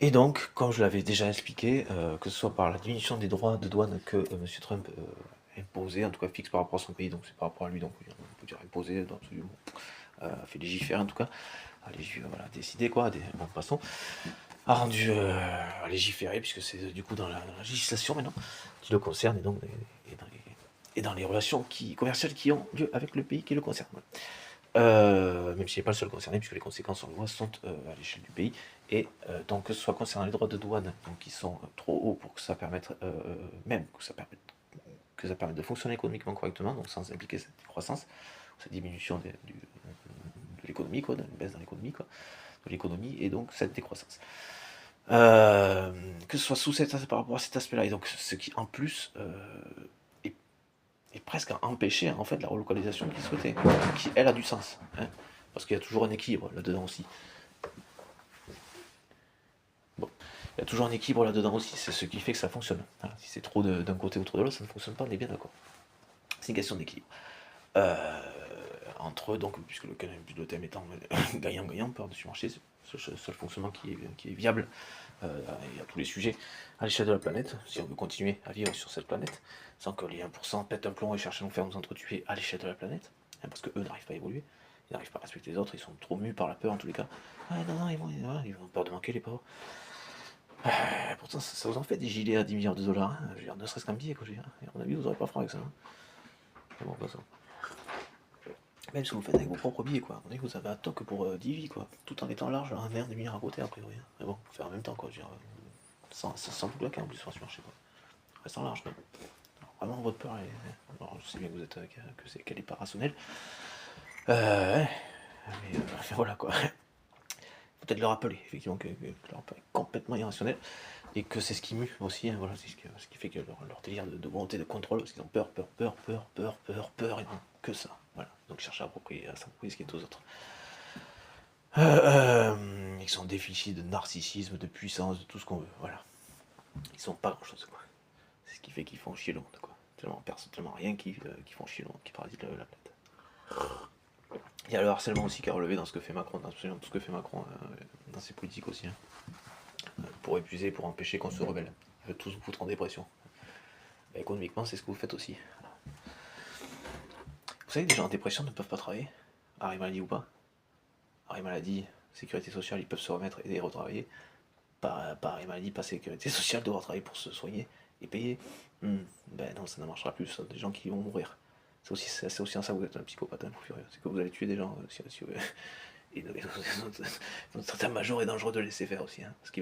Et donc, comme je l'avais déjà expliqué, que ce soit par la diminution des droits de douane que M. Trump imposait, en tout cas fixe par rapport à son pays, donc c'est par rapport à lui, donc on peut dire imposé, absolument, fait légiférer en tout cas, voilà, décidé quoi, bon passons, a rendu à légiférer, puisque c'est du coup dans la législation maintenant, qui le concerne, et donc dans les relations commerciales qui ont lieu avec le pays qui le concerne. Même s'il n'est pas le seul concerné, puisque les conséquences, on le voit, sont à l'échelle du pays. Et donc, que ce soit concernant les droits de douane, donc, qui sont trop hauts pour que ça permette, même que ça permette de fonctionner économiquement correctement, donc sans impliquer cette croissance, cette diminution de l'économie, quoi, une baisse dans l'économie, quoi, de l'économie, et donc cette décroissance. Que ce soit par rapport à cet aspect-là, et donc ce qui en plus est presque à empêcher en fait la relocalisation qu'il souhaitait, qui elle a du sens, hein, parce qu'il y a toujours un équilibre là-dedans aussi. Bon, il y a toujours un équilibre là-dedans aussi, c'est ce qui fait que ça fonctionne. Voilà. Si c'est trop d'un côté ou trop de l'autre, ça ne fonctionne pas, on est bien d'accord. C'est une question d'équilibre. Entre donc, puisque le thème étant gagnant-gagnant par-dessus marché, c'est le seul fonctionnement qui est viable il y a tous les sujets à l'échelle de la planète, si on veut continuer à vivre sur cette planète, sans que les 1% pètent un plomb et cherchent à nous faire nous entretuer à l'échelle de la planète, hein, parce qu'eux n'arrivent pas à évoluer, ils n'arrivent pas à respecter les autres, ils sont trop mus par la peur en tous les cas. Ah non, ils vont peur de manquer les pauvres. Pourtant, ça vous en fait des gilets à 10 milliards de dollars, hein, je veux dire, ne serait-ce qu'un billet, quoi, je veux dire. Et à mon avis, vous n'aurez pas froid avec ça. Hein. C'est bon, de toute façon. Même si vous le faites avec vos propres billets, quoi. On dit que vous avez un toc pour 10 vies, quoi. Tout en étant large, un verre, des milliards à côté, a priori. Mais bon, faire en même temps, quoi. Je veux dire, sans vous bloquer en plus sur ce marché, quoi. Restant large, même. Alors, vraiment, votre peur, alors, je sais bien que vous êtes, qu'elle est pas rationnelle. Ouais. Mais voilà, quoi. Faut peut-être le rappeler, effectivement, que leur peur est complètement irrationnelle. Et que c'est ce qui mue aussi, hein, voilà, c'est ce qui fait que leur délire de volonté de contrôle, parce qu'ils ont peur, ils n'ont que ça. Voilà. Donc ils cherchent à s'approprier ce qui est aux autres. Ils sont déficits de narcissisme, de puissance, de tout ce qu'on veut. Voilà. Ils sont pas grand chose, quoi. C'est ce qui fait qu'ils font chier le monde, quoi. Tellement rien qui font chier le monde, qui parasitent la planète. Il y a le harcèlement aussi qui a relevé dans ce que fait Macron, dans absolument tout ce que fait Macron, dans ses politiques aussi. Hein. Pour épuiser, pour empêcher qu'on se rebelle. Il veut tous vous foutre en dépression. Bah, économiquement, c'est ce que vous faites aussi. Vous savez que des gens en dépression ne peuvent pas travailler, arrêt maladie ou pas. Arrêt maladie, sécurité sociale, ils peuvent se remettre et retravailler. Pas arrêt maladie, pas sécurité sociale, devoir travailler pour se soigner et payer. Ben non, ça ne marchera plus, ça. Des gens qui vont mourir. C'est aussi en ça que vous êtes un psychopathe, un fou furieux. C'est que vous allez tuer des gens. Et notre certain major est dangereux de laisser faire aussi. Hein, ce qui va